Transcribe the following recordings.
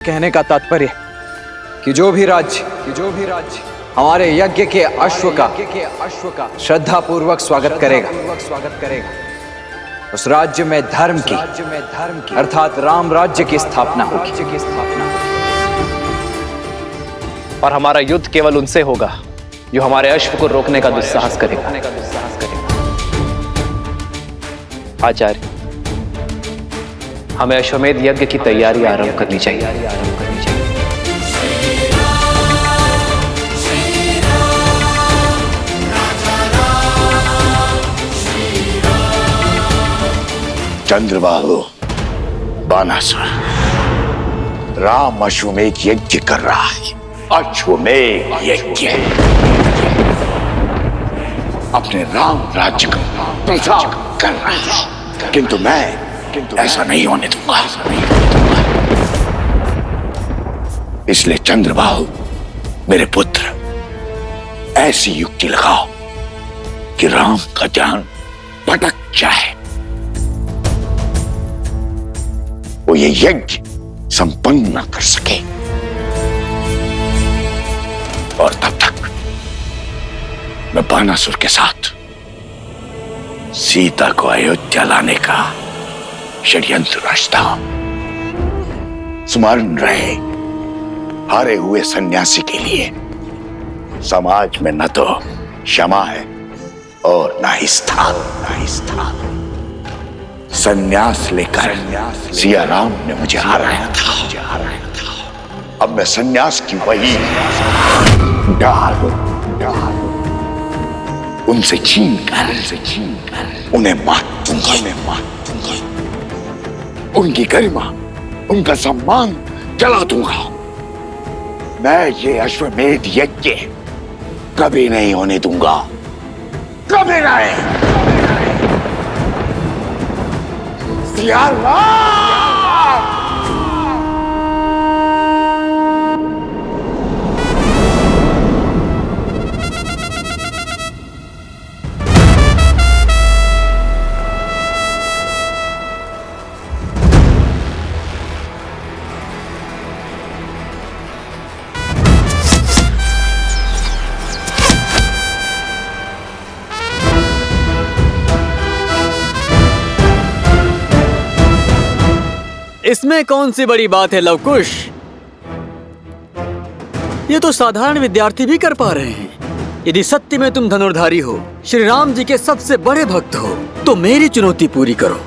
कहने का तात्पर्य कि जो भी राज्य हमारे यज्ञ के अश्व का श्रद्धा पूर्वक स्वागत करेगा उस राज्य में धर्म की अर्थात राम राज्य की स्थापना होगी। और हमारा युद्ध केवल उनसे होगा जो हमारे अश्व को रोकने का दुस्साहस करेगा। आचार्य, हमें अश्वमेध यज्ञ की तैयारी आरंभ करनी चाहिए। चंद्रबाहु, बानासुर, राम अश्वमेध यज्ञ कर रहा है। अश्वमेध यज्ञ अपने राम राज्य का प्रचार कर रहा है, किंतु मैं ऐसा नहीं होने दूंगा। इसलिए चंद्रबाहु, मेरे पुत्र, ऐसी युक्ति लगाओ कि राम का ध्यान भटक जाए, वो ये यज्ञ संपन्न न कर सके, और तब तक मैं बानासुर के साथ सीता को अयोध्या लाने का षड्यंत्र रचता हूं। स्मरण रहे, हारे हुए सन्यासी के लिए समाज में न तो क्षमा है और न ही स्थान। सन्यास लेकर सिया राम ने मुझे हराया था। अब मैं सन्यास की वही ढाल उनसे छीन कर उन्हें मार दूंगा। उनकी गरिमा, उनका सम्मान जला दूंगा। मैं ये अश्वमेध यज्ञ कभी नहीं होने दूंगा, कभी नहीं। सिया राम! इसमें कौन सी बड़ी बात है लवकुश? ये तो साधारण विद्यार्थी भी कर पा रहे हैं। यदि सत्य में तुम धनुर्धारी हो, श्री राम जी के सबसे बड़े भक्त हो, तो मेरी चुनौती पूरी करो।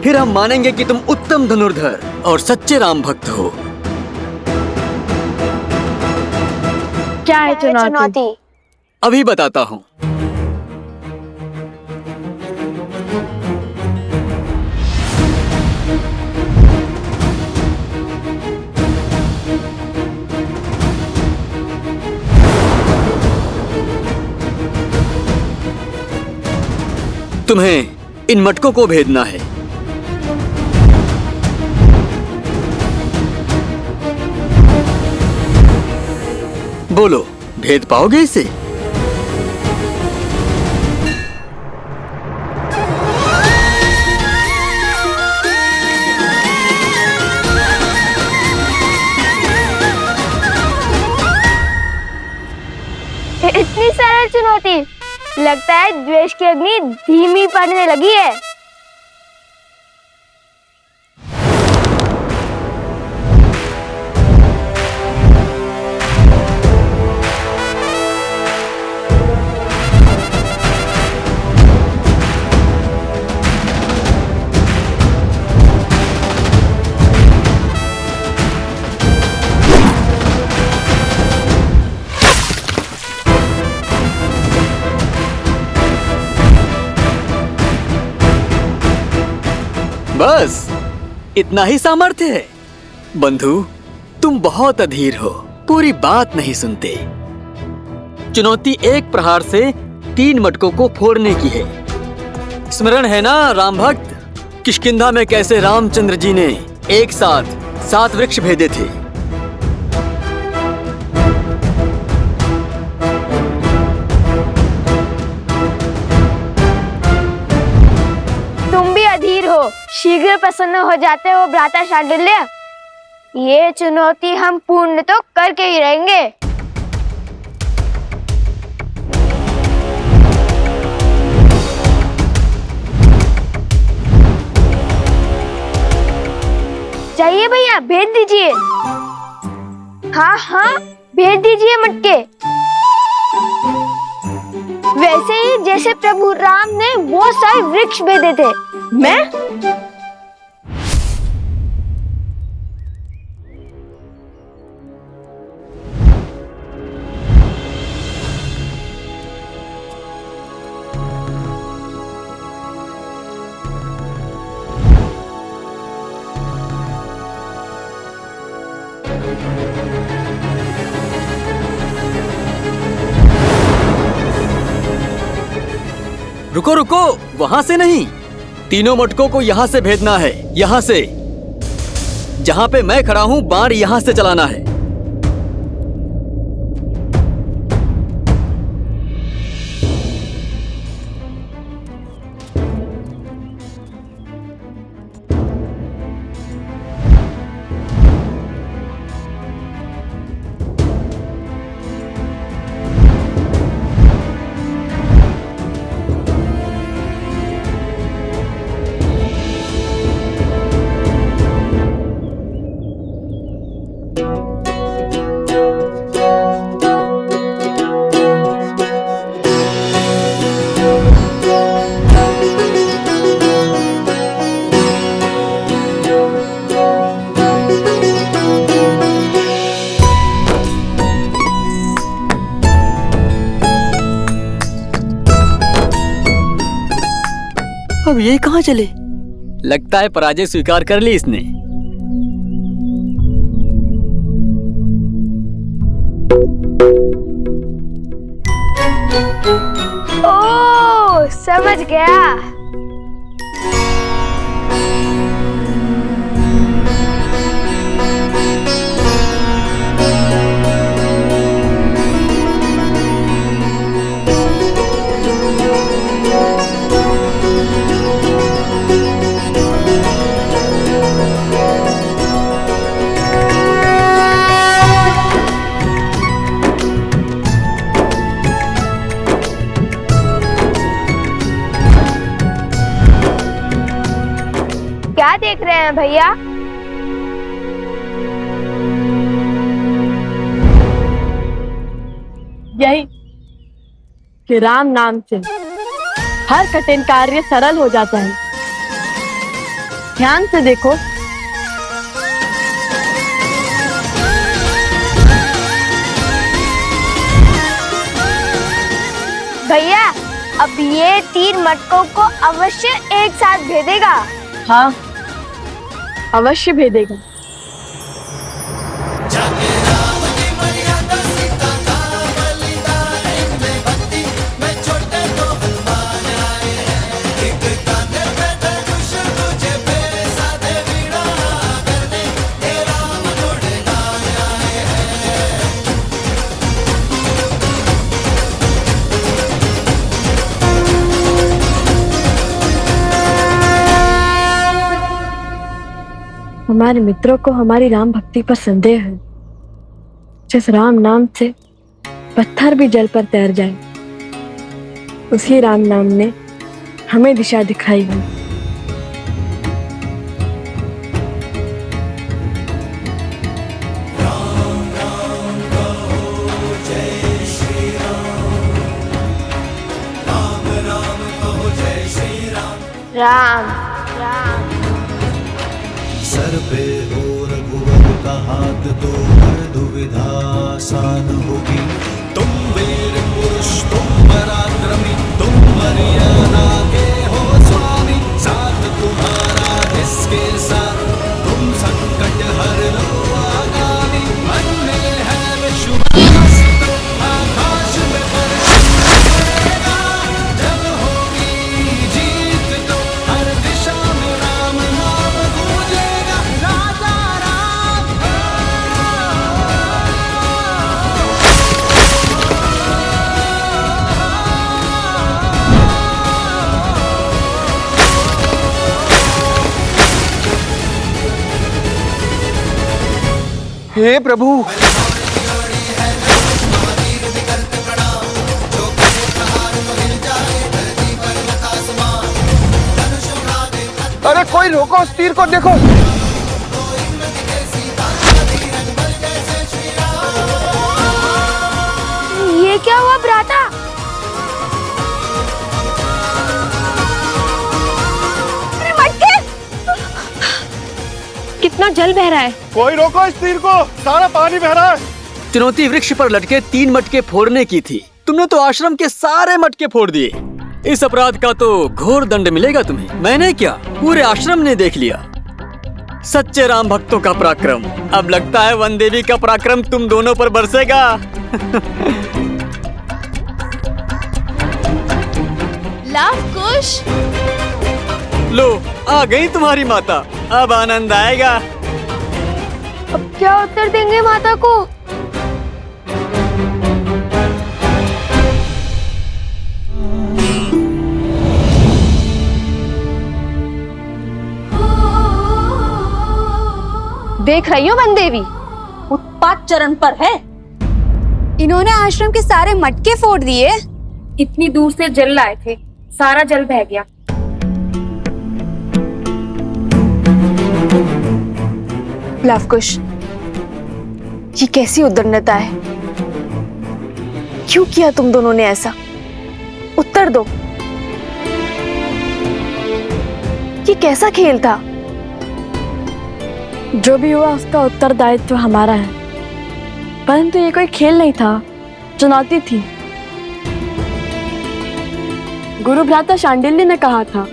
फिर हम मानेंगे कि तुम उत्तम धनुर्धर और सच्चे राम भक्त हो। क्या है चुनौती? अभी बताता हूँ। तुम्हें इन मटकों को भेदना है। बोलो, भेद पाओगे इसे? इतनी सरल चुनौती? लगता है द्वेष की अग्नि धीमी पड़ने लगी है। बस इतना ही सामर्थ्य है? बंधु, तुम बहुत अधीर हो, पूरी बात नहीं सुनते। चुनौती एक प्रहार से 3 मटकों को फोड़ने की है। स्मरण है ना राम भक्त, किष्किंधा में कैसे रामचंद्र जी ने एक साथ 7 वृक्ष भेदे थे। शीघ्र प्रसन्न हो जाते हो भ्राता शांडिल्य। ये चुनौती हम पूर्ण तो करके ही रहेंगे। चाहिए भैया, भेज दीजिए। हाँ हाँ, भेज दीजिए मटके। वैसे ही जैसे प्रभु राम ने वो सारे वृक्ष भेजे थे। मैं रुको रुको, वहां से नहीं, तीनों मटकों को यहाँ से भेजना है। यहाँ से, जहाँ पे मैं खड़ा हूँ, बाण यहाँ से चलाना है। अब ये कहाँ चले? लगता है पराजय स्वीकार कर ली इसने। ओह, समझ गया। क्या देख रहे हैं भैया? यही कि राम नाम से हर कठिन कार्य सरल हो जाता है। ध्यान से देखो। भैया, अब ये 3 मटकों को अवश्य एक साथ भेदेगा। हाँ, अवश्य भेदेगा। हमारे मित्रों को हमारी राम भक्ति पर संदेह है। जिस राम नाम से पत्थर भी जल पर तैर जाए, उसी राम नाम ने हमें दिशा दिखाई है। राम राम। सर पे हो रघुवर का हाथ तो हर दुविधा आसान होगी। तुम वीर पुरुष, तुम पराक्रमी, तुम मर्यादा के हो स्वामी। साथ तुम्हारा जिसके साथ, तुम संकट हर लो आगामी। मन में है विश्वास तो आकाश में बरसेगा। जब होगी जीत तो हर दिशा में राम नाम गूंजेगा। राजा राम। हे प्रभु, अरे कोई रोको उस तीर को, देखो। ये क्या हुआ भ्राता? अरे मटके! कितना जल बह रहा है। कोई रोको इस तीर को, सारा पानी बह रहा है। चुनौती वृक्ष पर लटके 3 मटके फोड़ने की थी। तुमने तो आश्रम के सारे मटके फोड़ दिए। इस अपराध का तो घोर दंड मिलेगा तुम्हें। मैंने क्या, पूरे आश्रम ने देख लिया। सच्चे राम भक्तों का पराक्रम। अब लगता है वन देवी का पराक्रम तुम दोनों पर बरसेगा। लव कुश, लो, आ गई तुम्हारी माता। अब आनंद आएगा। अब क्या उत्तर देंगे माता को? देख रही हो वन देवी, उत्पात चरण पर है। इन्होंने आश्रम के सारे मटके फोड़ दिए। इतनी दूर से जल लाए थे, सारा जल बह गया। लवकुश, ये कैसी उद्दंडता है? क्यों किया तुम दोनों ने ऐसा? उत्तर दो। ये कैसा खेल था? जो भी हुआ उसका उत्तरदायित्व हमारा है, परंतु ये कोई खेल नहीं था, चुनौती थी। गुरु भ्राता शांडिल्य ने कहा था।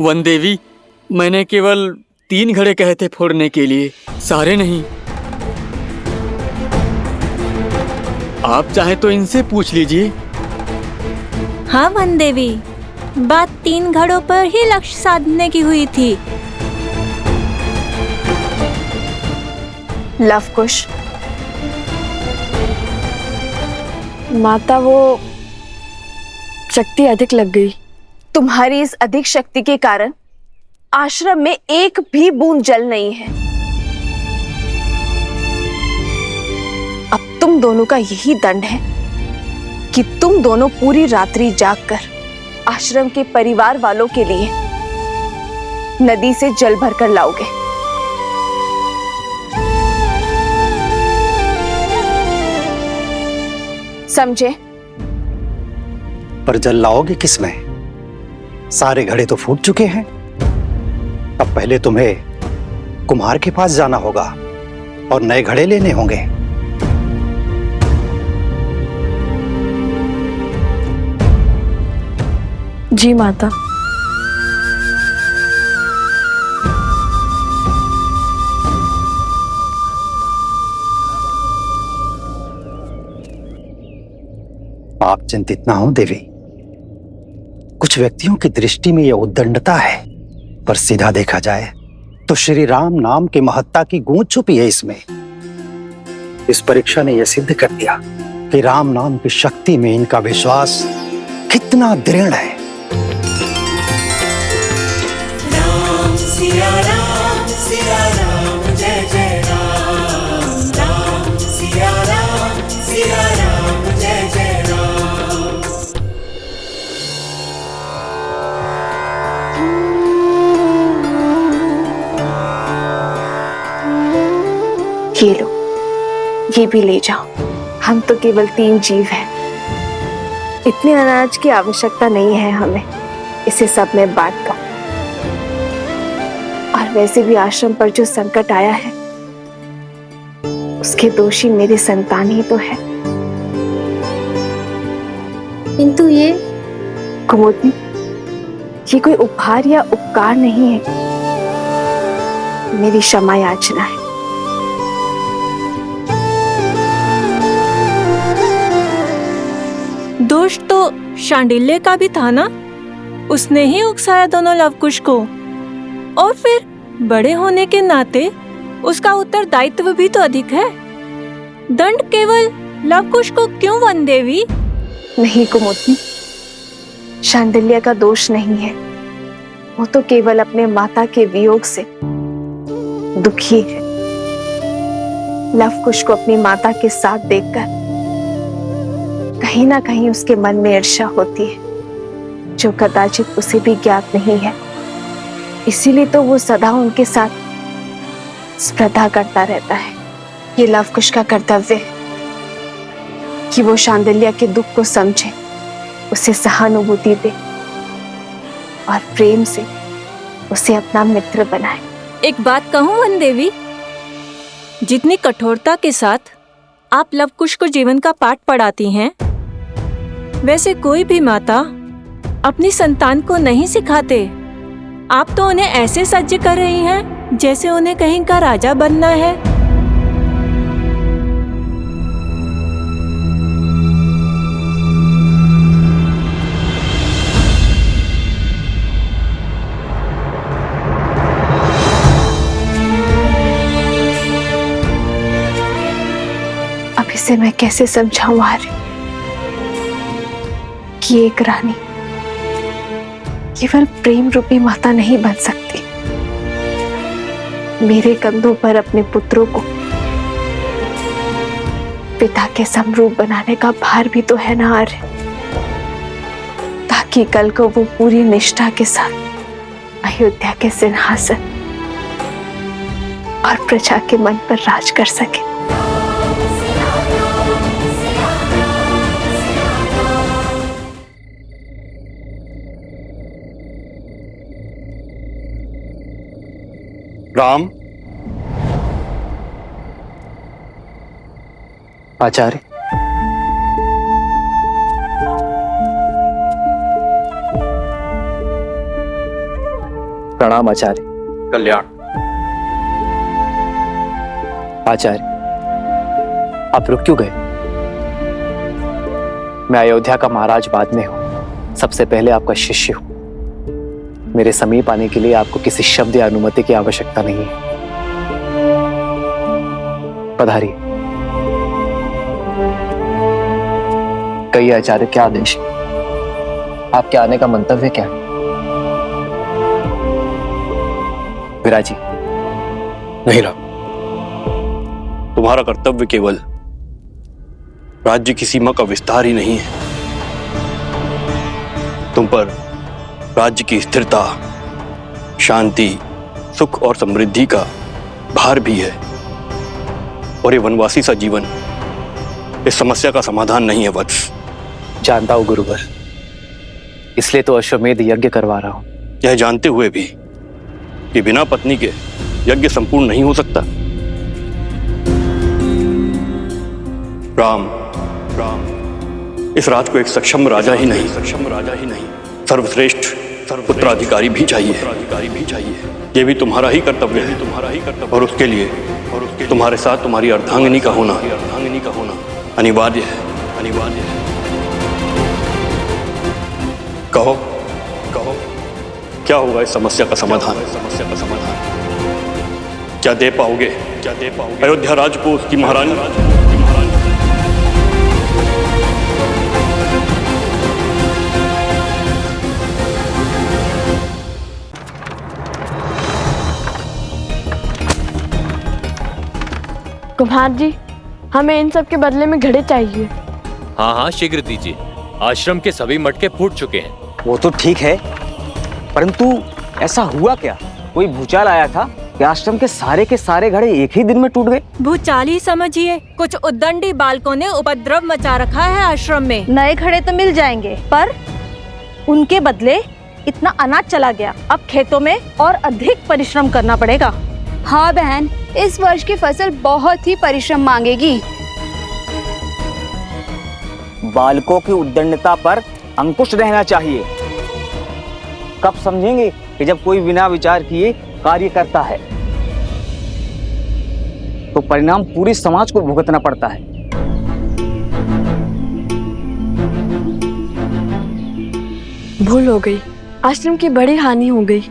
वन देवी, मैंने केवल 3 घड़े कहे थे फोड़ने के लिए, सारे नहीं। आप चाहे तो इनसे पूछ लीजिए। हाँ वन देवी, बात 3 घड़ों पर ही लक्ष्य साधने की हुई थी। लवकुश, माता, वो शक्ति अधिक लग गई। तुम्हारी इस अधिक शक्ति के कारण आश्रम में एक भी बूंद जल नहीं है। अब तुम दोनों का यही दंड है कि तुम दोनों पूरी रात्रि जागकर आश्रम के परिवार वालों के लिए नदी से जल भरकर लाओगे। समझे? पर जल लाओगे किसमें? सारे घड़े तो फूट चुके हैं। अब पहले तुम्हें कुम्हार के पास जाना होगा और नए घड़े लेने होंगे। जी माता। आप चिंतित ना हो देवी। कुछ व्यक्तियों की दृष्टि में यह उद्दंडता है, पर सीधा देखा जाए तो श्री राम नाम की महत्ता की गूंज छुपी है इसमें। इस परीक्षा ने यह सिद्ध कर दिया कि राम नाम की शक्ति में इनका विश्वास कितना दृढ़ है। राम सिया राम जय जय राम। राम सिया राम जय जय राम। ये लो, ये भी ले जाओ। हम तो केवल 3 जीव हैं। इतने अनाज की आवश्यकता नहीं है हमें, इसे सब में बांट दो। और वैसे भी आश्रम पर जो संकट आया है उसके दोषी मेरी संतान ही तो है। किंतु ये कुमुदनी, ये कोई उपहार या उपकार नहीं है, मेरी क्षमा याचना है। दोष तो शांडिल्य का भी था ना, उसने ही उकसाया दोनों लवकुश को। और फिर बड़े होने के नाते उसका उत्तरदायित्व भी तो अधिक है। दंड केवल लवकुश को क्यों वन देवी? नहीं कुमुदनी, शांडिल्य का दोष नहीं है। वो तो केवल अपने माता के वियोग से दुखी है। लव कुश को अपनी माता के साथ देखकर कहीं ना कहीं उसके मन में ईर्ष्या होती है, जो कदाचित उसे भी ज्ञात नहीं है। इसीलिए तो वो सदा उनके साथ स्पर्धा करता रहता है। ये लव कुश का कर्तव्य है कि वो शांडिल्य के दुख को समझे, उसे सहानुभूति दे और प्रेम से उसे अपना मित्र बनाए। एक बात कहूं वन देवी, जितनी कठोरता के साथ आप लव कुश को जीवन का पाठ पढ़ाती हैं, वैसे कोई भी माता अपनी संतान को नहीं सिखाते। आप तो उन्हें ऐसे सज्ज कर रही हैं जैसे उन्हें कहीं का राजा बनना है। अब इसे मैं कैसे समझाऊं आर्य कि एक रानी केवल प्रेम रूपी माता नहीं बन सकती। मेरे कंधों पर अपने पुत्रों को पिता के समरूप बनाने का भार भी तो है ना आर्य, ताकि कल को वो पूरी निष्ठा के साथ अयोध्या के सिंहासन और प्रजा के मन पर राज कर सके। राम। आचार्य, प्रणाम आचार्य। कल्याण। आचार्य, आप रुक क्यों गए? मैं अयोध्या का महाराज बाद में हूं, सबसे पहले आपका शिष्य हूं। मेरे समीप आने के लिए आपको किसी शब्द या अनुमति की आवश्यकता नहीं है। पधारिए। कहिए आचार्य, क्या आदेश है? आपके आने का मंतव्य क्या है? विराजी। नहीं राम, तुम्हारा कर्तव्य केवल राज्य की सीमा का विस्तार ही नहीं है, तुम पर राज्य की स्थिरता, शांति, सुख और समृद्धि का भार भी है। और ये वनवासी सा जीवन इस समस्या का समाधान नहीं है वत्स। जानता हूं गुरुवर, इसलिए तो अश्वमेध यज्ञ करवा रहा हूं। यह जानते हुए भी कि बिना पत्नी के यज्ञ संपूर्ण नहीं हो सकता। राम, इस राज को एक सक्षम राजा ही नहीं, सर्वश्रेष्ठ उत्तराधिकारी भी चाहिए। ये भी तुम्हारा ही कर्तव्य है। और उसके लिए तुम्हारे साथ तुम्हारी अर्धांगिनी का होना अनिवार्य है। कहो, क्या होगा इस समस्या का समाधान? क्या दे पाओगे अयोध्या राज को उसकी महारानी? कुम्हार जी, हमें इन सब के बदले में घड़े चाहिए। हाँ हाँ, शीघ्र दीजिए। आश्रम के सभी मटके फूट चुके हैं। वो तो ठीक है, परंतु ऐसा हुआ क्या? कोई भूचाल आया था कि आश्रम के सारे घड़े एक ही दिन में टूट गए? भूचाल ही समझिए। कुछ उद्दंडी बालकों ने उपद्रव मचा रखा है आश्रम में। नए घड़े तो मिल जाएंगे, पर उनके बदले इतना अनाज चला गया। अब खेतों में और अधिक परिश्रम करना पड़ेगा। हाँ बहन, इस वर्ष की फसल बहुत ही परिश्रम मांगेगी। बालकों की उद्दंडता पर अंकुश रहना चाहिए। कब समझेंगे कि जब कोई बिना विचार किए कार्य करता है तो परिणाम पूरे समाज को भुगतना पड़ता है। भूल हो गई, आश्रम की बड़ी हानि हो गई।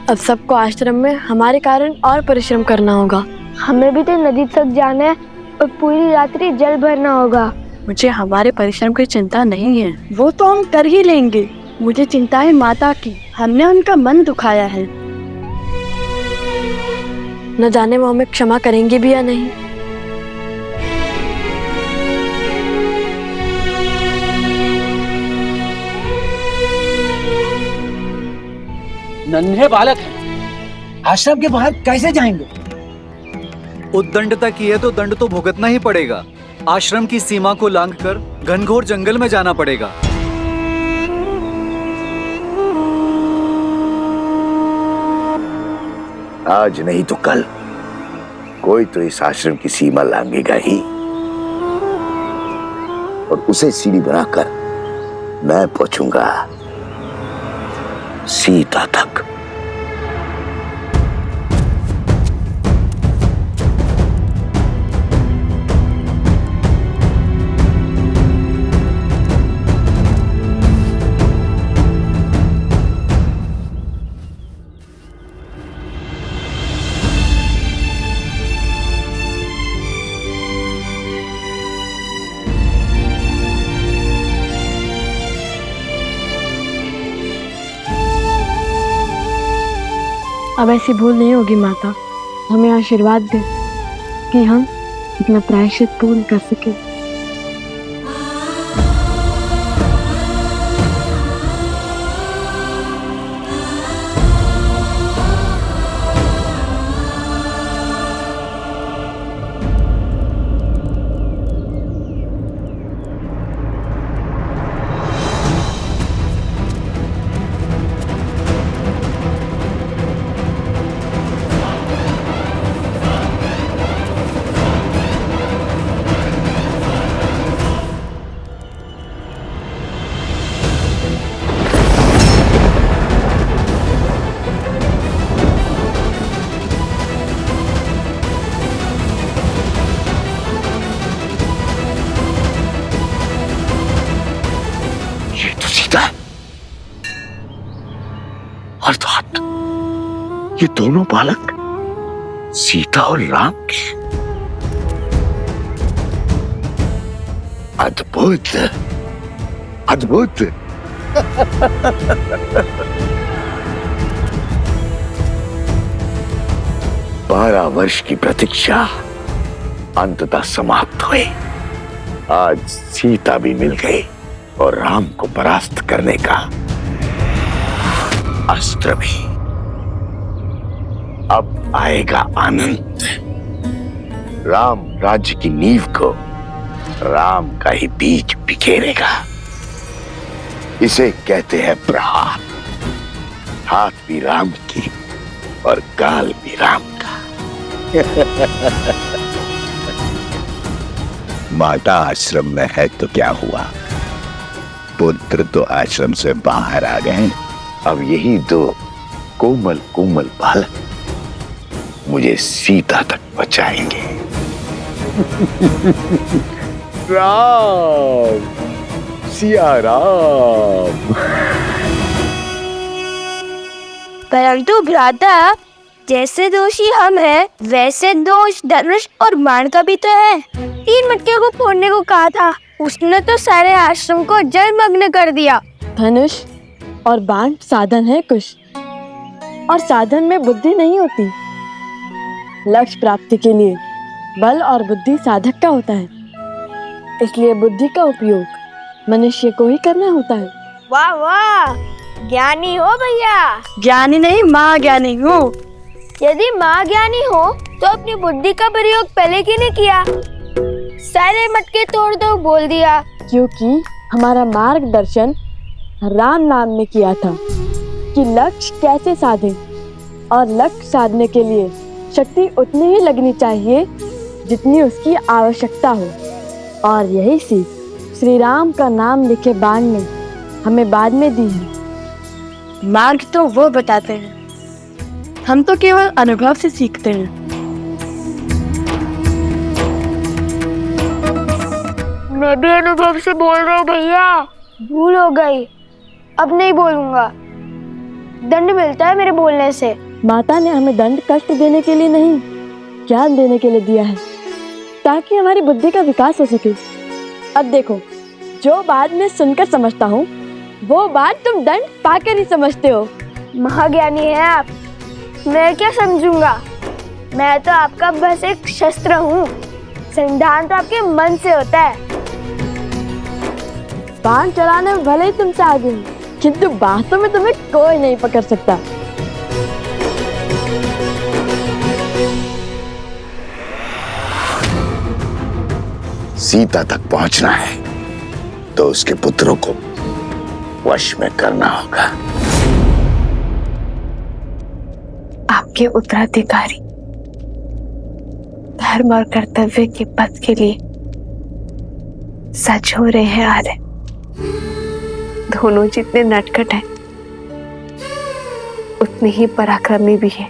अब सबको आश्रम में हमारे कारण और परिश्रम करना होगा। हमें भी तो नदी तक जाना है और पूरी रात्रि जल भरना होगा। मुझे हमारे परिश्रम की चिंता नहीं है, वो तो हम कर ही लेंगे। मुझे चिंता है माता की, हमने उनका मन दुखाया है। न जाने वो हमें क्षमा करेंगे भी या नहीं। नन्हे बालक हैं, आश्रम के बाहर कैसे जाएंगे? उद्दंडता की है तो दंड तो भुगतना ही पड़ेगा। आश्रम की सीमा को लांघकर घनघोर जंगल में जाना पड़ेगा। आज नहीं तो कल कोई तो इस आश्रम की सीमा लांघेगा ही, और उसे सीढ़ी बनाकर मैं पहुंचूंगा सीता तक। अब ऐसी भूल नहीं होगी माता। हमें आशीर्वाद दे कि हम अपना प्रायश्चित पूर्ण कर सके। अर्थात ये दोनों बालक सीता और राम के। अद्भुत, अद्भुत। 12 वर्ष की प्रतीक्षा अंततः समाप्त हुई। आज सीता भी मिल गई और राम को परास्त करने का अस्त्र भी। अब आएगा आनंद। राम राज्य की नींव को राम का ही बीज बिखेरेगा। इसे कहते हैं प्रहार। हाथ भी राम की और काल भी राम का। माता आश्रम में है तो क्या हुआ, पुत्र तो आश्रम से बाहर आ गए। अब यही दो कोमल कोमल बालक मुझे सीता तक पहुंचाएंगे। राम, सिया राम। परंतु भ्राता, जैसे दोषी हम हैं, वैसे दोष धनुष और बाण का भी तो है। 3 मटके को फोड़ने को कहा था, उसने तो सारे आश्रम को जलमग्न कर दिया। धनुष और बाण साधन है कुश, और साधन में बुद्धि नहीं होती। लक्ष्य प्राप्ति के लिए बल और बुद्धि साधक का होता है, इसलिए बुद्धि का उपयोग मनुष्य को ही करना होता है। वाह वाह, ज्ञानी हो भैया। ज्ञानी नहीं, माँ ज्ञानी हूँ। यदि माँ ज्ञानी हो तो अपनी बुद्धि का प्रयोग पहले क्यों नहीं किया? सारे मटके तोड़ दो बोल दिया। क्योंकि हमारा मार्गदर्शन राम नाम ने किया था कि लक्ष्य कैसे साधे, और लक्ष्य साधने के लिए शक्ति उतनी ही लगनी चाहिए जितनी उसकी आवश्यकता हो। और यही सीख श्री राम का नाम लिखे बाण ने हमें बाद में दी है। मार्ग तो वो बताते हैं, हम तो केवल अनुभव से सीखते हैं। मैं भी अनुभव से बोल रहा हूँ भैया, भूल हो गई, अब नहीं बोलूंगा। दंड मिलता है मेरे बोलने से। माता ने हमें दंड कष्ट देने के लिए नहीं, ज्ञान देने के लिए दिया है, ताकि हमारी बुद्धि का विकास हो सके। अब देखो, जो बात मैं सुनकर समझता हूँ वो बात तुम दंड पाकर ही समझते हो। महाज्ञानी है आप, मैं क्या समझूंगा? मैं तो आपका बस एक शस्त्र हूँ। संविधान तो आपके मन से होता है। बाण चलाने में भले ही तुमसे आगे हूँ, किंतु बातों में तुम्हें कोई नहीं पकड़ सकता। सीता तक पहुंचना है तो उसके पुत्रों को वश में करना होगा। आपके उत्तराधिकारी धर्म और कर्तव्य के पथ के लिए सच हो रहे हैं आर्य। दोनों जितने नटखट हैं उतने ही पराक्रमी भी हैं।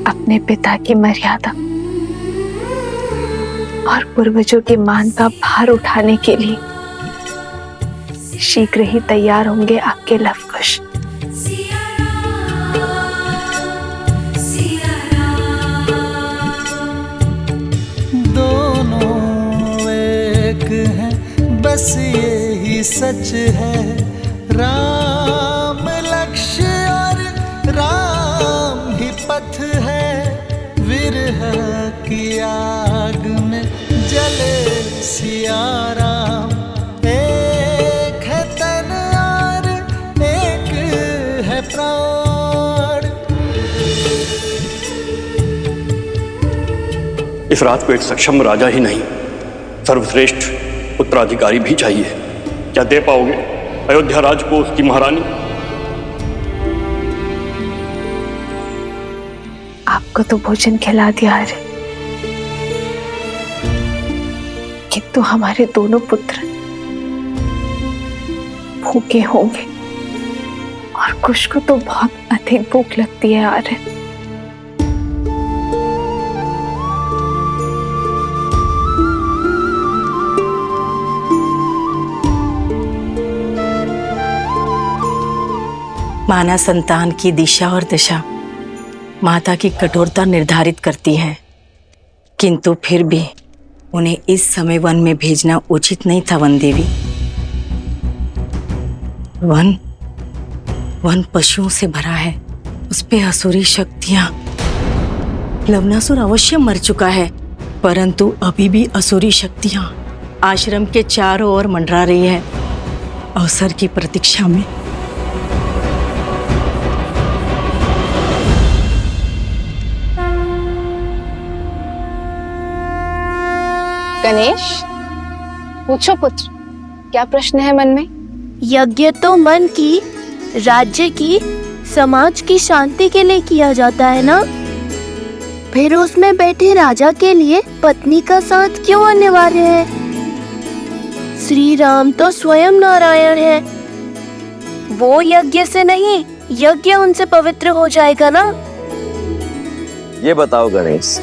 अपने पिता की मर्यादा और पूर्वजों के मान का भार उठाने के लिए शीघ्र ही तैयार होंगे आपके लवकुश। दोनों एक हैं, बस यही सच है। राम लक्ष्य और राम ही पथ है। विरह की आग में जले सिया राम। एक है तन और एक है प्राण। इस राज को एक सक्षम राजा ही नहीं, सर्वश्रेष्ठ उत्तराधिकारी भी चाहिए। क्या दे पाओगे अयोध्या राज को उसकी महारानी? आपको तो भोजन खिला दिया है, किंतु हमारे दोनों पुत्र भूखे होंगे और कुश को तो बहुत अधिक भूख लगती है आर्य। माना संतान की दिशा और दशा माता की कठोरता निर्धारित करती है, किंतु फिर भी उन्हें इस समय वन में भेजना उचित नहीं था। वन देवी, वन पशुओं से भरा है, उस पे असुरी शक्तियां। लवनासुर अवश्य मर चुका है, परंतु अभी भी असुरी शक्तियां आश्रम के चारों ओर मंडरा रही है, अवसर की प्रतीक्षा में। गणेश, पूछो पुत्र, क्या प्रश्न है मन में? यज्ञ तो मन की, राज्य की, समाज की शांति के लिए किया जाता है ना? फिर उसमें बैठे राजा के लिए पत्नी का साथ क्यों अनिवार्य है? श्री राम तो स्वयं नारायण है, वो यज्ञ से नहीं, यज्ञ उनसे पवित्र हो जाएगा ना? ये बताओ गणेश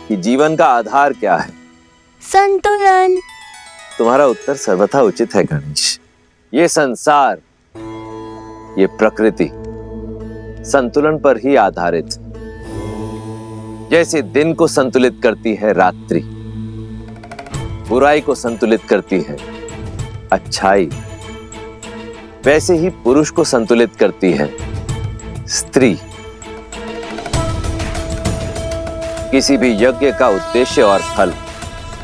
कि जीवन का आधार क्या है? संतुलन। तुम्हारा उत्तर सर्वथा उचित है गणेश। ये संसार, ये प्रकृति संतुलन पर ही आधारित। जैसे दिन को संतुलित करती है रात्रि, बुराई को संतुलित करती है अच्छाई, वैसे ही पुरुष को संतुलित करती है स्त्री। किसी भी यज्ञ का उद्देश्य और फल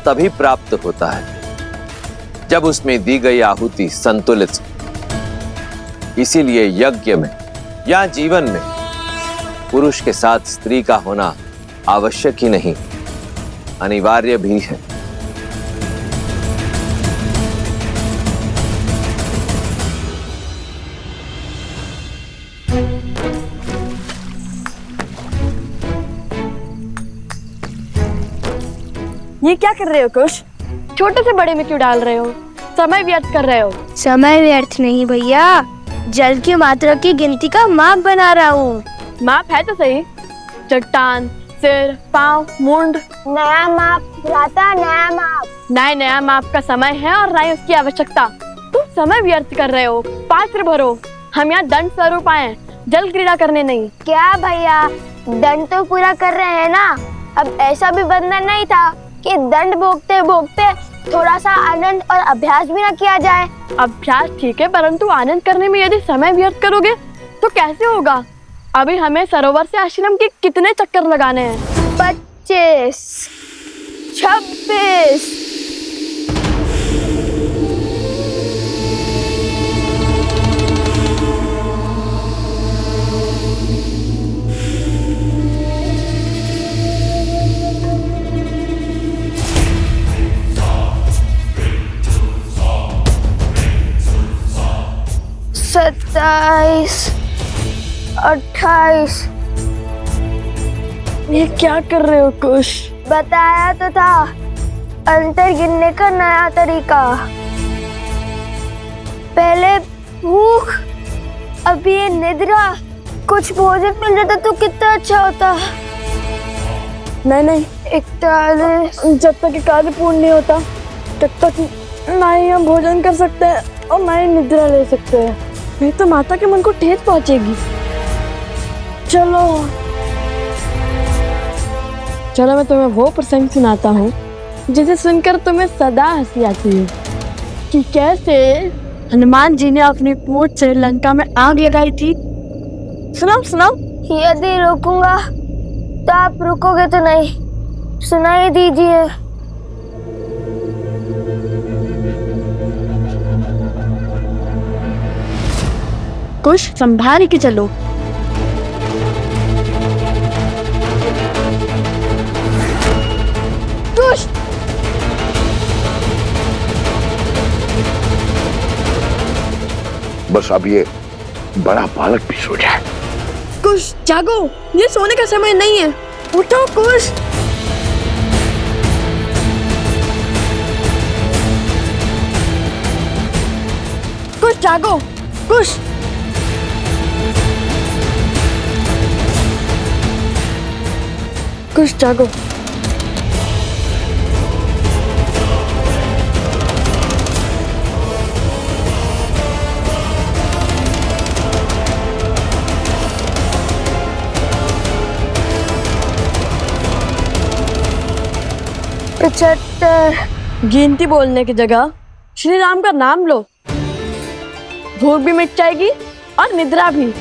तभी प्राप्त होता है जब उसमें दी गई आहुति संतुलित। इसीलिए यज्ञ में या जीवन में पुरुष के साथ स्त्री का होना आवश्यक ही नहीं, अनिवार्य भी है। ये क्या कर रहे हो कुश? छोटे से बड़े में क्यों डाल रहे हो? समय व्यर्थ कर रहे हो। समय व्यर्थ नहीं भैया, जल की मात्रा की गिनती का माप बना रहा हूँ। माप है तो सही, चट्टान, सिर, पाँव, मुंड। नया माप भ्राता, नया माप। नया माप का समय है और ना ही उसकी आवश्यकता। तुम समय व्यर्थ कर रहे हो। पात्र भरो, हम यहाँ दंड स्वरूप आए, जल क्रीड़ा करने नहीं। क्या भैया, दंड तो पूरा कर रहे हैं ना? अब ऐसा भी बंधन नहीं था कि दंड भोगते भोगते थोड़ा सा आनंद और अभ्यास भी ना किया जाए। अभ्यास ठीक है, परंतु आनंद करने में यदि समय व्यर्थ करोगे तो कैसे होगा? अभी हमें सरोवर से आश्रम के कितने चक्कर लगाने हैं? 25, 26। 27, 28। ये क्या कर रहे हो कुश? बताया तो था, अंतर गिनने का नया तरीका। पहले भूख, अब ये निद्रा। कुछ भोजन मिल जाता तो कितना अच्छा होता। नहीं, 41। जब तक ये कार्य पूर्ण नहीं होता तब तक ना ही हम भोजन कर सकते हैं और ना ही निद्रा ले सकते हैं। नहीं तो माता के मन को ठेस पहुंचेगी। चलो मैं तुम्हें वो प्रसंग सुनाता हूँ जिसे सुनकर तुम्हें सदा हंसी आती है कि कैसे हनुमान जी ने अपनी पूंछ से लंका में आग लगाई थी। सुनाओ। यदि रोकूंगा तो आप रुकोगे तो नहीं, सुनाई दीजिए। कुछ संभाल के चलो। कुछ बस अब ये बड़ा बालक भी सो जाए। कुछ जागो, ये सोने का समय नहीं है। उठो कुछ। कुछ जागो, कुछ। कुछ जागो। गिनती बोलने की जगह श्री राम का नाम लो। भूख भी मिट जाएगी और निद्रा भी।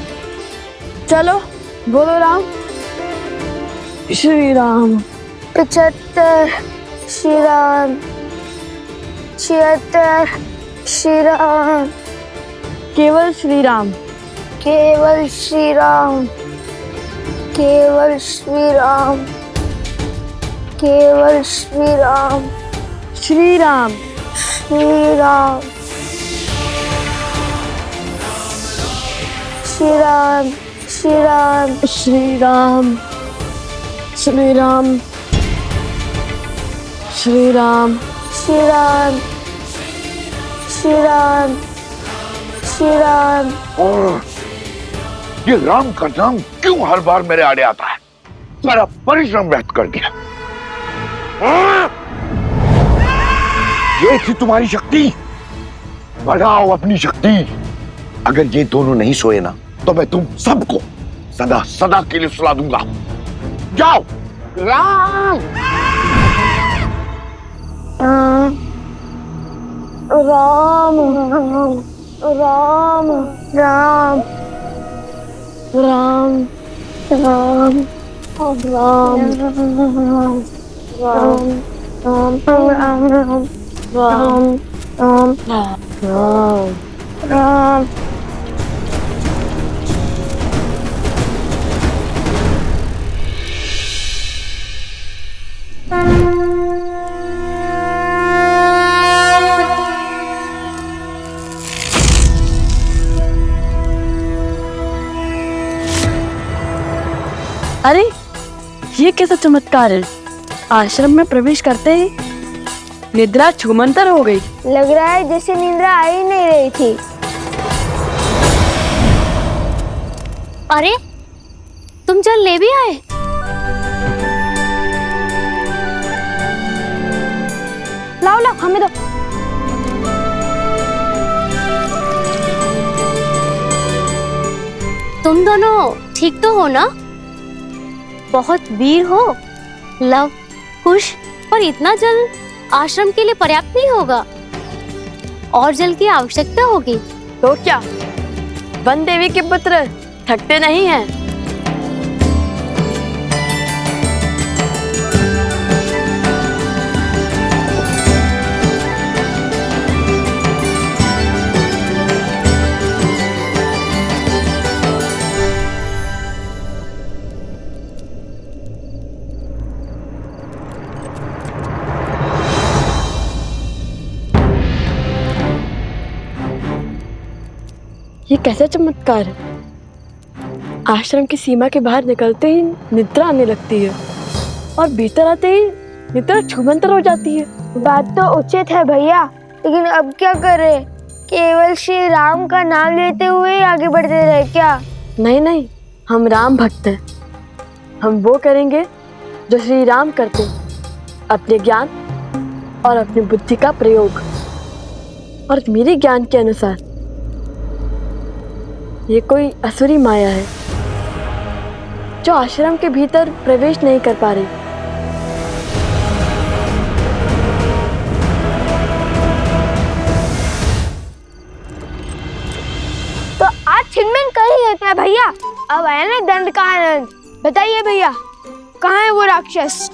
चलो बोलो राम। श्री राम। 75, श्री राम। 76, श्री राम। केवल श्री राम। केवल श्री राम। केवल श्री राम। केवल श्री राम। श्री राम। श्री राम। श्री राम। श्री राम। श्री राम। श्री राम। श्री राम। श्री राम। श्री राम। श्री राम। और ये राम का नाम क्यों हर बार मेरे आड़े आता है? सारा परिश्रम व्यर्थ कर दिया। ये थी तुम्हारी शक्ति, बढ़ाओ अपनी शक्ति। अगर ये दोनों नहीं सोए ना तो मैं तुम सबको सदा सदा के लिए सुला दूंगा। जाओ। राम राम राम राम राम राम राम राम। अरे ये कैसा चमत्कार है? आश्रम में प्रवेश करते ही निद्रा छूमंतर हो गई। लग रहा है जैसे निद्रा आ ही नहीं रही थी। अरे तुम जल ले भी आए? लाओ हमें दो। तुम दोनों ठीक तो हो ना? बहुत वीर हो। लव कुश, पर इतना जल आश्रम के लिए पर्याप्त नहीं होगा, और जल की आवश्यकता होगी। तो क्या वन देवी के पुत्र थकते नहीं हैं? ये कैसा चमत्कार है? आश्रम की सीमा के बाहर निकलते ही निद्रा आने लगती है और भीतर आते ही निद्रा छूमंतर हो जाती है। बात तो उचित है भैया, लेकिन अब क्या करें? केवल श्री राम का नाम लेते हुए ही आगे बढ़ते रहे क्या? नहीं नहीं, हम राम भक्त हैं। हम वो करेंगे जो श्री राम करते, अपने ज्ञान और अपनी बुद्धि का प्रयोग। और मेरे ज्ञान के अनुसार ये कोई असुरी माया है जो आश्रम के भीतर प्रवेश नहीं कर पा रही। तो आज छिनमिन कर ही देते हैं भैया। अब आया ना दंड का आनंद। बताइए भैया, कहाँ है वो राक्षस?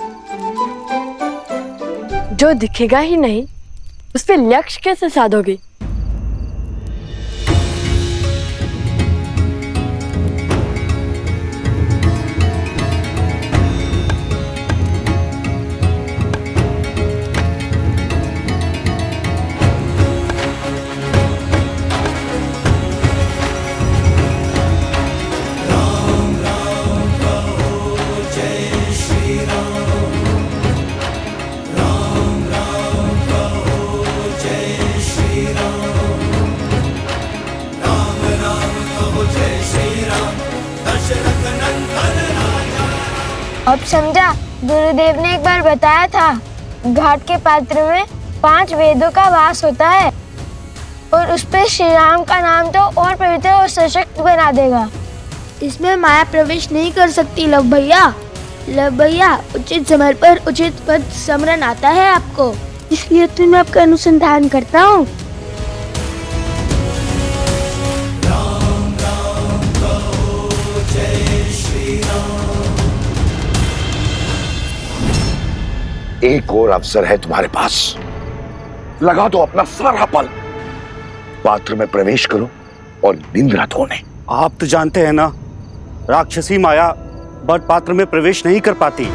जो दिखेगा ही नहीं उस पे लक्ष्य कैसे साधोगे? अब समझा, गुरुदेव ने एक बार बताया था घाट के पात्र में 5 वेदों का वास होता है और उस पे श्री राम का नाम तो और पवित्र और सशक्त बना देगा। इसमें माया प्रवेश नहीं कर सकती लव भैया। लव भैया, उचित समय पर उचित पद स्मरण आता है आपको, इसलिए तो मैं आपका अनुसंधान करता हूँ। एक और अवसर है तुम्हारे पास, लगा दो अपना सारा बल, पात्र में प्रवेश करो और निंद्रा धोने। आप तो जानते हैं ना, राक्षसी माया बट पात्र में प्रवेश नहीं कर पाती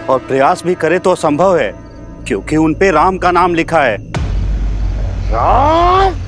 और प्रयास भी करे तो असंभव है, क्योंकि उन पे राम का नाम लिखा है। राम?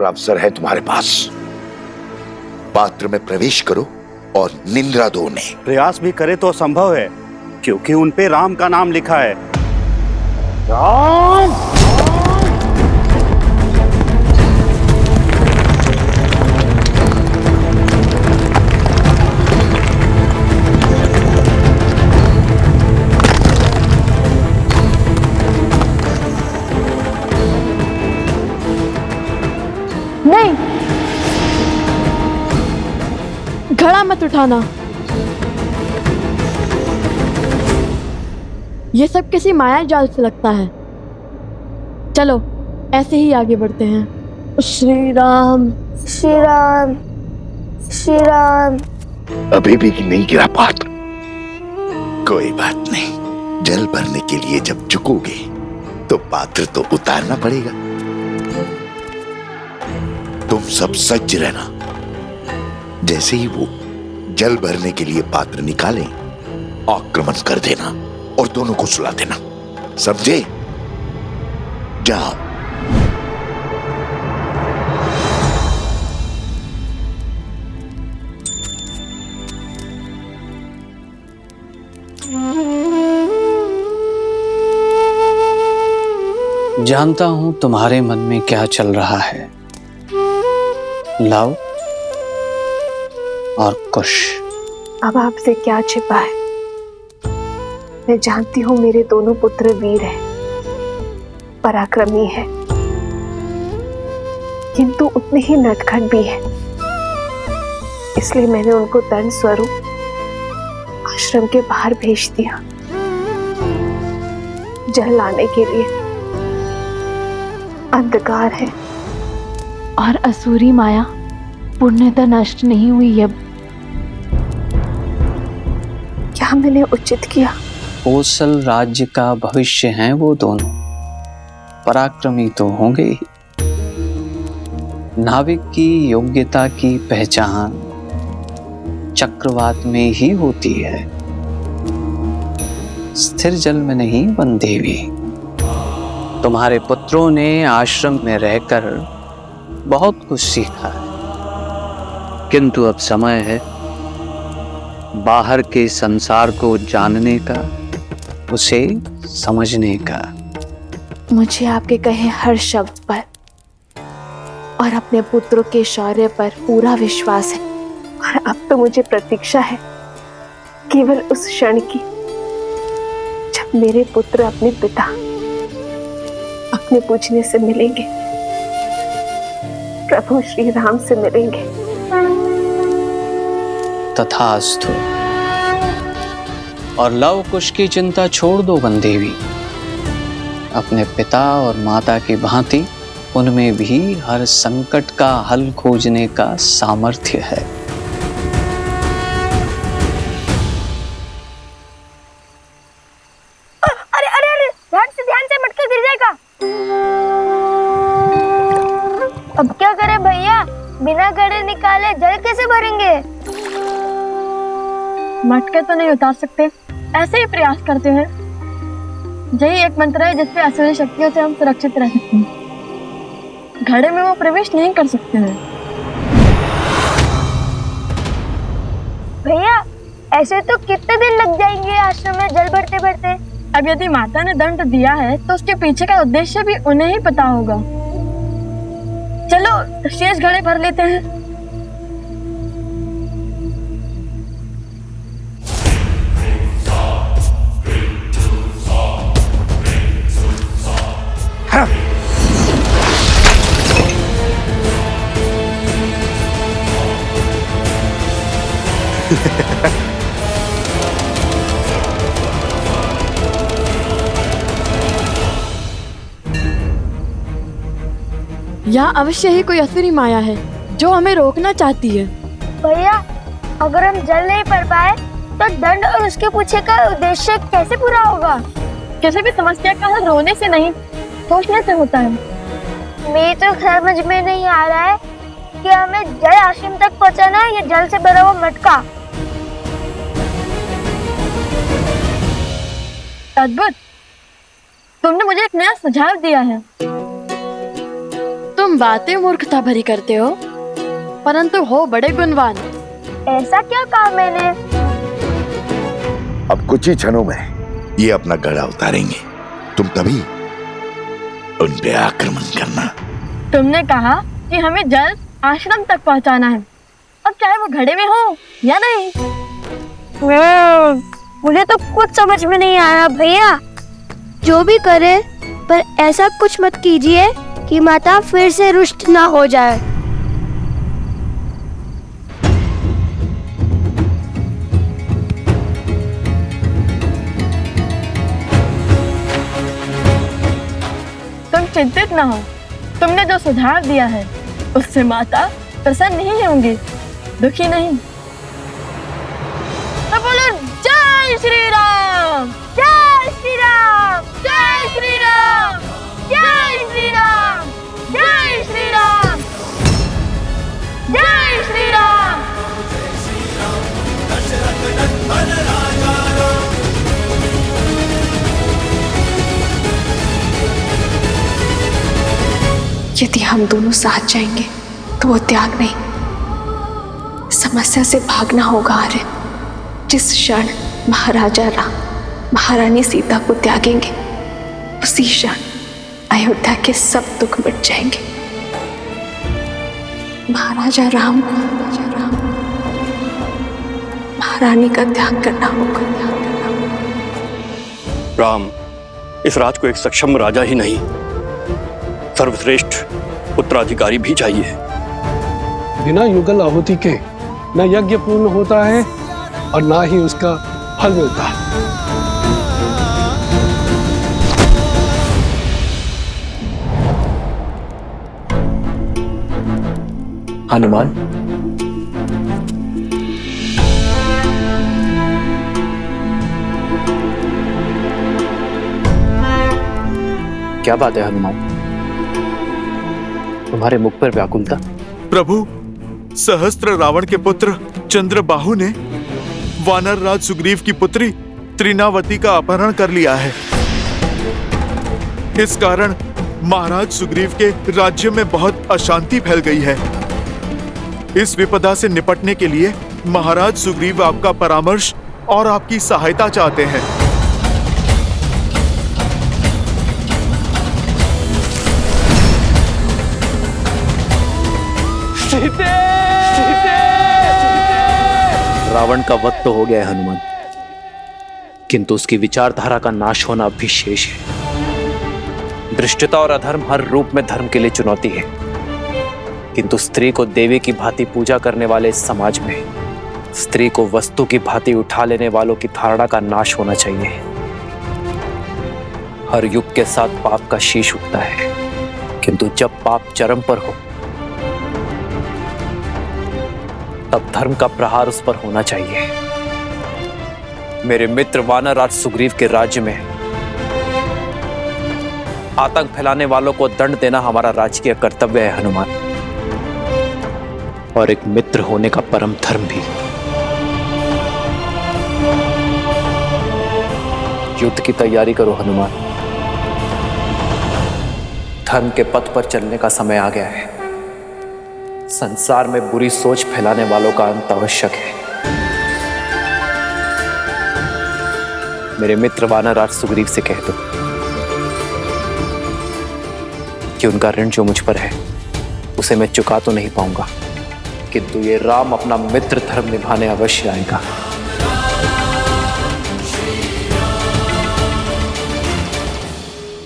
अवसर है तुम्हारे पास, पात्र में प्रवेश करो और निंद्रा धोने। प्रयास भी करे तो असंभव है, क्योंकि उन पे राम का नाम लिखा है। राम? नहीं, घड़ा मत उठाना। ये सब किसी माया जाल से लगता है। चलो ऐसे ही आगे बढ़ते हैं। श्री राम, श्री राम, श्री राम। अभी भी नहीं गिरा पात्र। कोई बात नहीं, जल भरने के लिए जब झुकोगे तो पात्र तो उतारना पड़ेगा। तुम सब सज्ज रहना, जैसे ही वो जल भरने के लिए पात्र निकालें, आक्रमण कर देना और दोनों को सुला देना, समझे? जाओ। जानता हूं तुम्हारे मन में क्या चल रहा है, लव और कुश। अब आपसे क्या छिपा है? मैं जानती हूँ मेरे दोनों पुत्र वीर हैं, पराक्रमी हैं, किंतु उतने ही नटखट भी हैं। इसलिए मैंने उनको दंड स्वरूप आश्रम के बाहर भेज दिया, जल लाने के लिए। अंधकार है और असुरी माया पुण्यता नष्ट नहीं हुई अब। क्या मैंने उचित किया? कोसल राज्य का भविष्य हैं वो दोनों, पराक्रमी तो होंगे ही। नाविक की योग्यता की पहचान चक्रवात में ही होती है, स्थिर जल में नहीं वनदेवी। तुम्हारे पुत्रों ने आश्रम में रहकर बहुत कुछ सीखा है, किंतु अब समय है बाहर के संसार को जानने का, उसे समझने का। मुझे आपके कहे हर शब्द पर और अपने पुत्रों के शौर्य पर पूरा विश्वास है, और अब तो मुझे प्रतीक्षा है केवल उस क्षण की जब मेरे पुत्र अपने पिता, अपने पूजने से मिलेंगे, प्रभु श्री राम से मिलेंगे। तथास्तु। और लव कुश की चिंता छोड़ दो वनदेवी। अपने पिता और माता की भांति उनमें भी हर संकट का हल खोजने का सामर्थ्य है। अरे अरे अरे, ध्यान से मटका गिर जाएगा। अब क्या करें भैया, बिना घड़े निकाले जल कैसे भरेंगे? मटके तो नहीं उतार सकते, ऐसे ही प्रयास करते हैं। यही एक मंत्र है जिससे असुरी शक्तियों से हम सुरक्षित रह सकते हैं। घड़े में वो प्रवेश नहीं कर सकते हैं। भैया ऐसे तो कितने दिन लग जाएंगे आश्रम में जल भरते भरते? अब यदि माता ने दंड दिया है तो उसके पीछे का उद्देश्य भी उन्हें ही पता होगा। चलो शेष घड़े भर लेते हैं। यहाँ अवश्य ही कोई असुरी माया है जो हमें रोकना चाहती है। भैया अगर हम जल नहीं भर पाए तो दंड और उसके पीछे का उद्देश्य कैसे पूरा होगा? किसी भी समस्या का हल रोने से नहीं, सोचने से होता है। मेरे तो समझ में नहीं आ रहा है कि हमें जल आश्रम तक पहुंचाना है या जल से भरा हुआ मटका। अद्भुत, तुमने मुझे एक नया सुझाव दिया है। तुम बातें मूर्खता भरी करते हो, परंतु हो बड़े गुणवान। ऐसा क्या कहा मैंने? अब कुछ ही क्षणों में ये अपना गड़ा उतारेंगे, तुम तभी उन पे आक्रमण करना। तुमने कहा कि हमें जल आश्रम तक पहुंचाना है, अब चाहे वो घड़े में हो या नहीं। मुझे तो कुछ समझ में नहीं आ रहा भैया। जो भी करे पर ऐसा कुछ मत कीजिए कि माता फिर से रुष्ट ना हो जाए। तुम चिंतित ना हो, तुमने जो सुझाव दिया है उससे माता प्रसन्न नहीं होंगी, दुखी नहीं। तो बोलो जय श्री राम, जय श्री राम, जय श्री राम, जय श्री राम, जय श्री राम, जय श्री राम। यदि हम दोनों साथ जाएंगे तो वो त्याग नहीं, समस्या से भागना होगा। आर्य, जिस क्षण महाराजा राम महारानी सीता को त्यागेंगे उसी क्षण अयोध्या के सब दुख मिट जाएंगे। महाराजा राम महारानी का त्याग करना होगा। राम इस राज को एक सक्षम राजा ही नहीं, सर्वश्रेष्ठ उत्तराधिकारी भी चाहिए। बिना युगल आहुति के न यज्ञ पूर्ण होता है और ना ही उसका फल मिलता है। हनुमान, क्या बात है हनुमान? तुम्हारे मुख पर व्याकुलता? प्रभु, सहस्त्र रावण के पुत्र चंद्रबाहु ने वानर राज सुग्रीव की पुत्री त्रिनावती का अपहरण कर लिया है। इस कारण महाराज सुग्रीव के राज्य में बहुत अशांति फैल गई है। इस विपदा से निपटने के लिए महाराज सुग्रीव आपका परामर्श और आपकी सहायता चाहते हैं। रावण का वध तो हो गया है हनुमान, किंतु उसकी विचारधारा का नाश होना अभी शेष है। धृष्टता और अधर्म हर रूप में धर्म के लिए चुनौती है, किंतु स्त्री को देवी की भांति पूजा करने वाले इस समाज में स्त्री को वस्तु की भांति उठा लेने वालों की धारणा का नाश होना चाहिए। हर युग के साथ पाप का शीश उठता है, किंतु जब पाप चरम पर हो तब धर्म का प्रहार उस पर होना चाहिए। मेरे मित्र वानर राज सुग्रीव के राज्य में आतंक फैलाने वालों को दंड देना हमारा राजकीय कर्तव्य है हनुमान, और एक मित्र होने का परम धर्म भी। युद्ध की तैयारी करो हनुमान। धर्म के पथ पर चलने का समय आ गया है। संसार में बुरी सोच फैलाने वालों का अंत आवश्यक है। मेरे मित्र वानरराज सुग्रीव से कह दो कि उनका ऋण जो मुझ पर है उसे मैं चुका तो नहीं पाऊंगा, किंतु ये राम अपना मित्र धर्म निभाने अवश्य आएगा।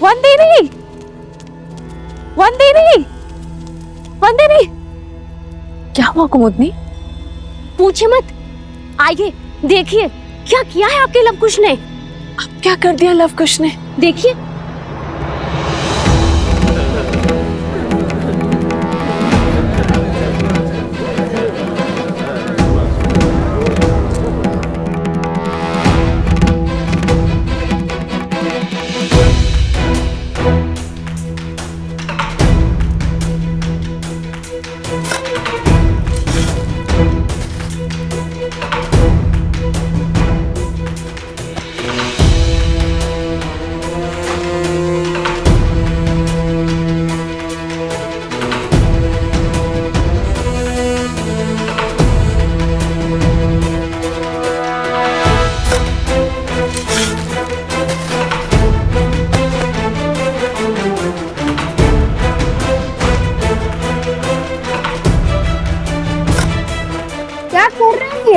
वंदिनी, वंदिनी, वंदिनी, क्या हुआ कुमुदनी? पूछे मत, आइए देखिए क्या किया है आपके लवकुश ने। अब क्या कर दिया लवकुश ने? देखिए।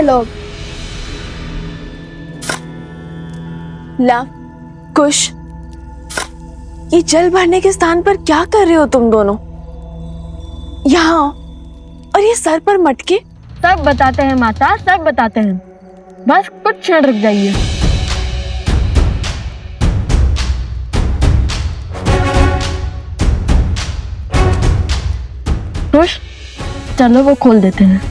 लोग लव कुश, ये जल भरने के स्थान पर क्या कर रहे हो तुम दोनों? यहाँ और ये सर पर मटके। सब बताते हैं माता, सब बताते हैं, बस कुछ क्षण रुक जाइए। कुश, चलो वो खोल देते हैं।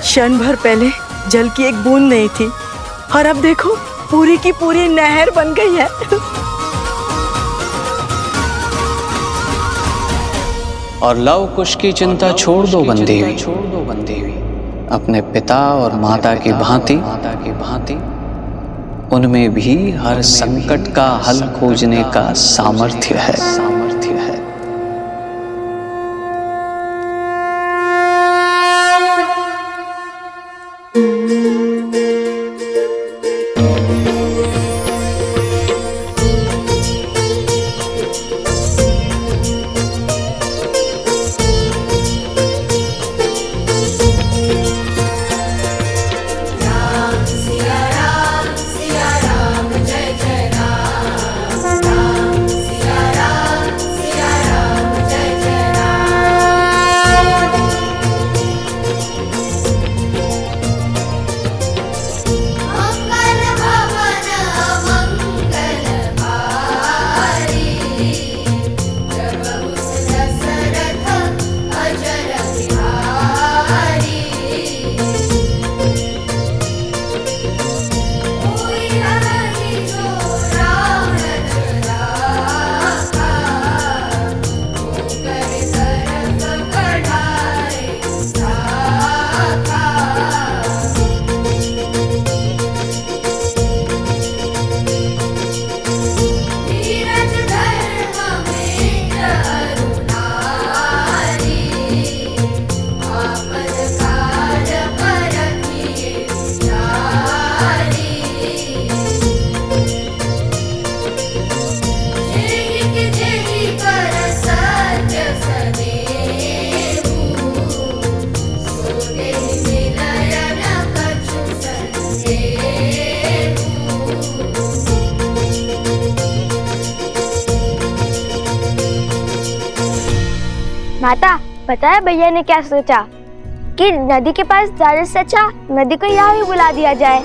क्षण भर पहले जल की एक बूंद नहीं थी और अब देखो पूरी की पूरी नहर बन गई है। और लव कुश की चिंता छोड़ दो बंदी हुई। अपने पिता और माता की भांति उनमें भी हर संकट का हल खोजने का सामर्थ्य है। माता, पता है भैया ने क्या सोचा कि नदी के पास जाने से अच्छा नदी को यहाँ ही बुला दिया जाए।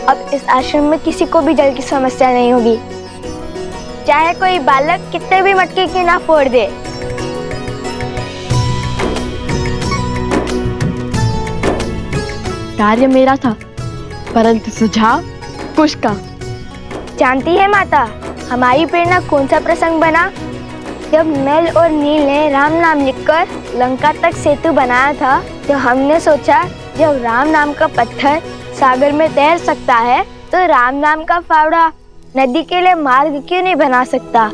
अब इस आश्रम में किसी को भी जल की समस्या नहीं होगी, चाहे कोई बालक कितने भी मटके की ना फोड़ दे। कार्य मेरा था, परंतु सुझाव कुश का। जानती है माता, हमारी प्रेरणा कौन सा प्रसंग बना? जब नल और नील ने राम नाम लिखकर लंका तक सेतु बनाया था, तो हमने सोचा जब राम नाम का पत्थर सागर में तैर सकता है, तो राम नाम का फावड़ा नदी के लिए मार्ग क्यों नहीं बना सकता?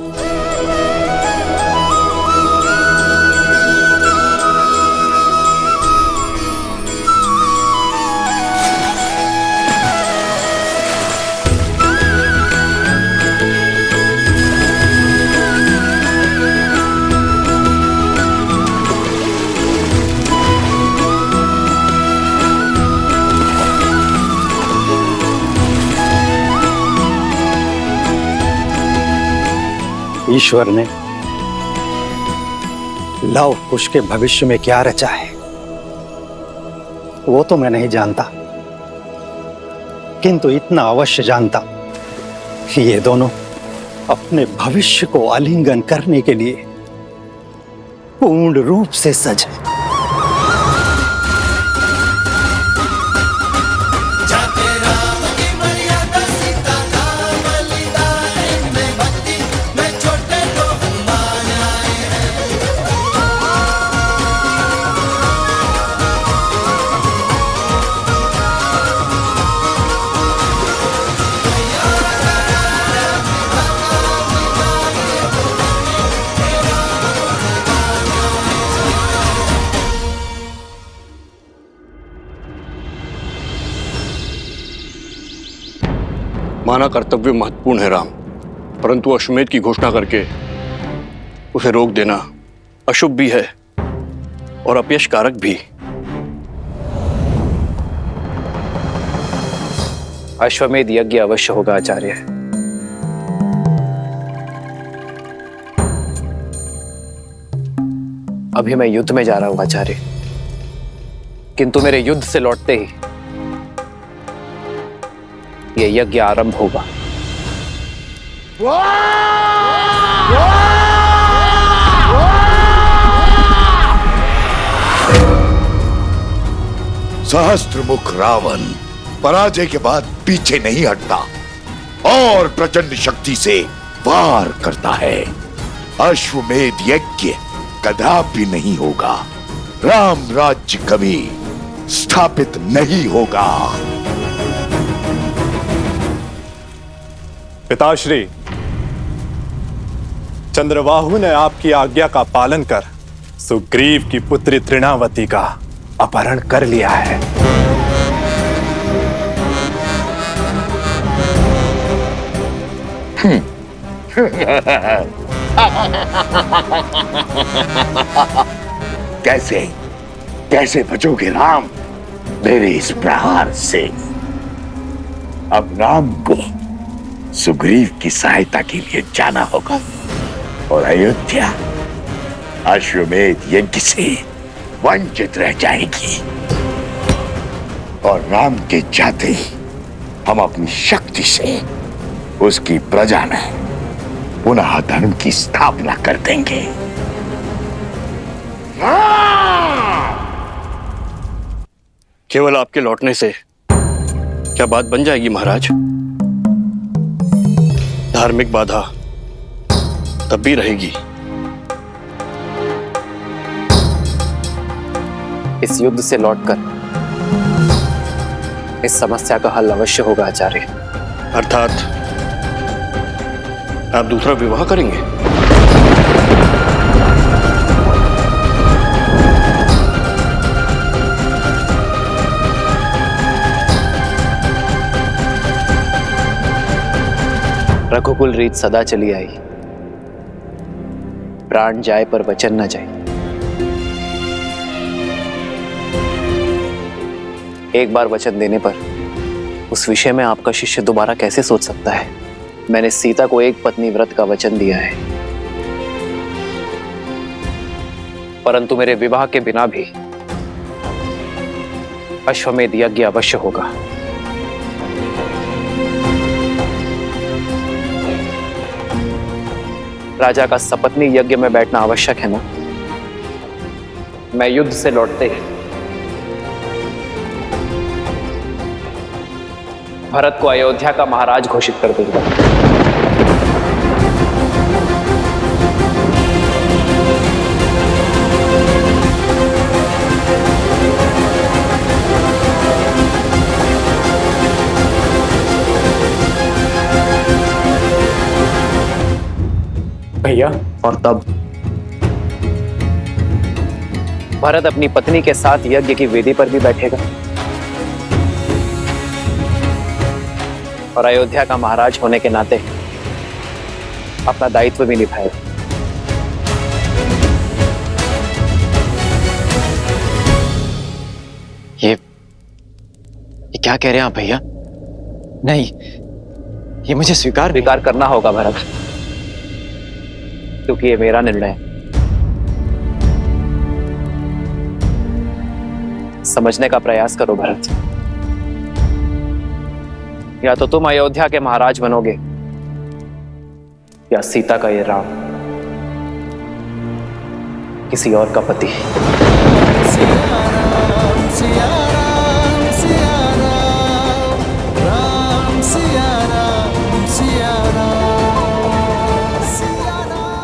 ईश्वर ने लव कुश के भविष्य में क्या रचा है वो तो मैं नहीं जानता, किंतु इतना अवश्य जानता कि ये दोनों अपने भविष्य को आलिंगन करने के लिए पूर्ण रूप से सज हैं। माना कर्तव्य महत्वपूर्ण है राम, परंतु अश्वमेध की घोषणा करके उसे रोक देना अशुभ भी है और अपयश कारक भी। अश्वमेध यज्ञ अवश्य होगा आचार्य। अभी मैं युद्ध में जा रहा हूं आचार्य, किंतु मेरे युद्ध से लौटते ही ये यज्ञ आरंभ होगा। सहस्त्रमुख रावण पराजय के बाद पीछे नहीं हटता और प्रचंड शक्ति से वार करता है। अश्वमेध यज्ञ कदापि नहीं होगा। राम राज्य कभी स्थापित नहीं होगा। पिताश्री, चंद्रबाहु ने आपकी आज्ञा का पालन कर सुग्रीव की पुत्री तृणावती का अपहरण कर लिया है। कैसे कैसे बचोगे राम मेरे इस प्रहार से? अब राम को सुग्रीव की सहायता के लिए जाना होगा और अयोध्या अश्वमेध यज्ञ से वंचित रह जाएगी। और राम के जाते हम अपनी शक्ति से उसकी प्रजा में पुनः धर्म की स्थापना कर देंगे। केवल आपके लौटने से क्या बात बन जाएगी महाराज? धार्मिक बाधा तब भी रहेगी। इस युद्ध से लौटकर इस समस्या का हल अवश्य होगा आचार्य। अर्थात आप दूसरा विवाह करेंगे? रघुकुल रीत सदा चली आई, प्राण जाए पर वचन न जाए। एक बार वचन देने पर उस विषय में आपका शिष्य दोबारा कैसे सोच सकता है? मैंने सीता को एक पत्नी व्रत का वचन दिया है, परंतु मेरे विवाह के बिना भी अश्वमेध यज्ञ अवश्य होगा। राजा का सपत्नी यज्ञ में बैठना आवश्यक है ना? मैं युद्ध से लौटते ही भरत को अयोध्या का महाराज घोषित कर दूंगा। भैया, और तब भरत अपनी पत्नी के साथ यज्ञ की वेदी पर भी बैठेगा और अयोध्या का महाराज होने के नाते अपना दायित्व भी निभाएगा। ये क्या कह रहे हैं आप भैया? नहीं, ये मुझे स्वीकार करना होगा भरत, क्योंकि ये मेरा निर्णय है। समझने का प्रयास करो भरत। या तो तुम अयोध्या के महाराज बनोगे या सीता का ये राम किसी और का पति।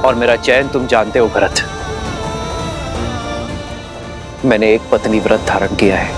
और मेरा चयन तुम जानते हो भरत। मैंने एक पत्नी व्रत धारण किया है।